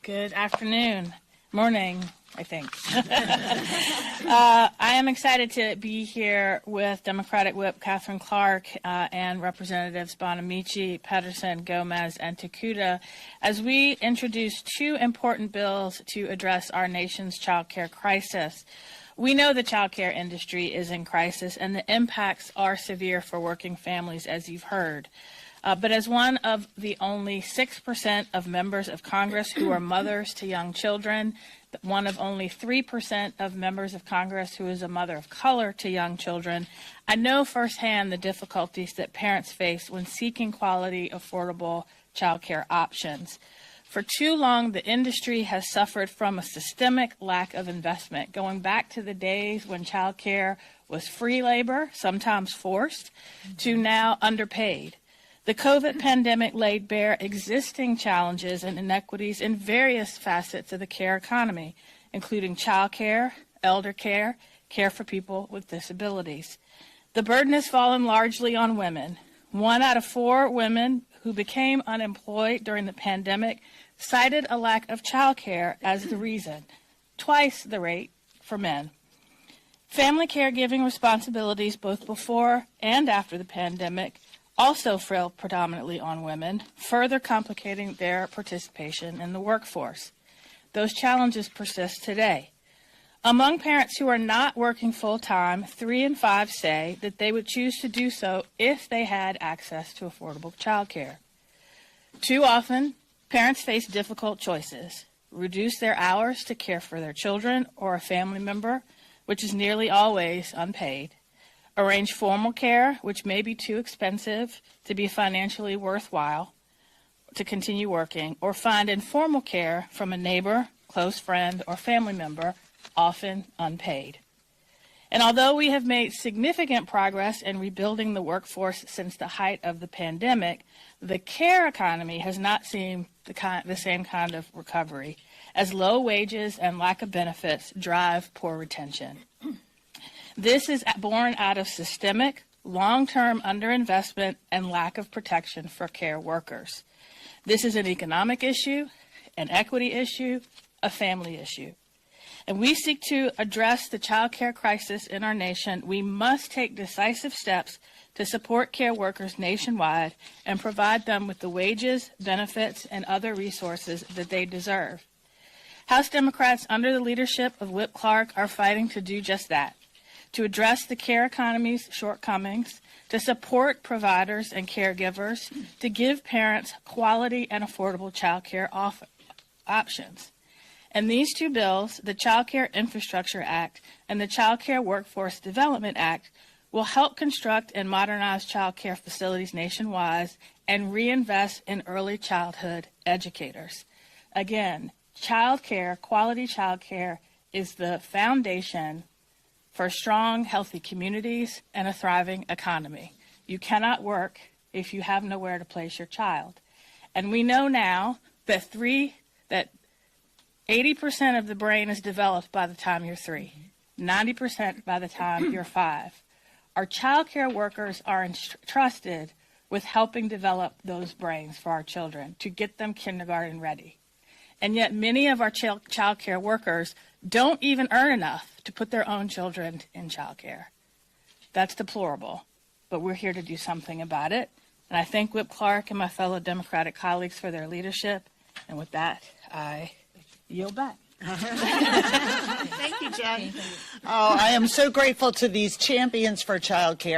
Good afternoon, morning, I think. I am excited to be here with Democratic Whip Katherine Clark and Representatives Bonamici, Petersen, Gomez, and Tokuda as we introduce two important bills to address our nation's child care crisis. We know the child care industry is in crisis and the impacts are severe for working families, as you've heard. But as one of the only 6% of members of Congress who are mothers to young children, one of only 3% of members of Congress who is a mother of color to young children, I know firsthand the difficulties that parents face when seeking quality, affordable child care options. For too long, the industry has suffered from a systemic lack of investment, going back to the days when child care was free labor, sometimes forced, to now underpaid. The COVID pandemic laid bare existing challenges and inequities in various facets of the care economy, including child care, elder care, care for people with disabilities. The burden has fallen largely on women. 1 out of 4 women who became unemployed during the pandemic cited a lack of child care as the reason, twice the rate for men. Family caregiving responsibilities both before and after the pandemic also fell predominantly on women, further complicating their participation in the workforce. Those challenges persist today. Among parents who are not working full-time, 3 in 5 say that they would choose to do so if they had access to affordable child care. Too often, parents face difficult choices: reduce their hours to care for their children or a family member, which is nearly always unpaid; arrange formal care, which may be too expensive to be financially worthwhile to continue working; or find informal care from a neighbor, close friend, or family member, often unpaid. And although we have made significant progress in rebuilding the workforce since the height of the pandemic, the care economy has not seen the same kind of recovery, as low wages and lack of benefits drive poor retention. This is born out of systemic, long-term underinvestment and lack of protection for care workers. This is an economic issue, an equity issue, a family issue. And we seek to address the child care crisis in our nation. We must take decisive steps to support care workers nationwide and provide them with the wages, benefits, and other resources that they deserve. House Democrats under the leadership of Whip Clark are fighting to do just that, to address the care economy's shortcomings, to support providers and caregivers, to give parents quality and affordable child care options. And these two bills, the Child Care Infrastructure Act and the Child Care Workforce Development Act, will help construct and modernize child care facilities nationwide and reinvest in early childhood educators. Again, child care, quality child care, is the foundation for strong, healthy communities and a thriving economy. You cannot work if you have nowhere to place your child. And we know now that 80% of the brain is developed by the time you're 3, 90% by the time you're 5. Our child care workers are entrusted with helping develop those brains for our children to get them kindergarten ready. And yet many of our child care workers don't even earn enough to put their own children in child care. That's deplorable, but we're here to do something about it. And I thank Whip Clark and my fellow Democratic colleagues for their leadership. And with that, I yield back. Thank you, Jen. Oh, I am so grateful to these champions for child care.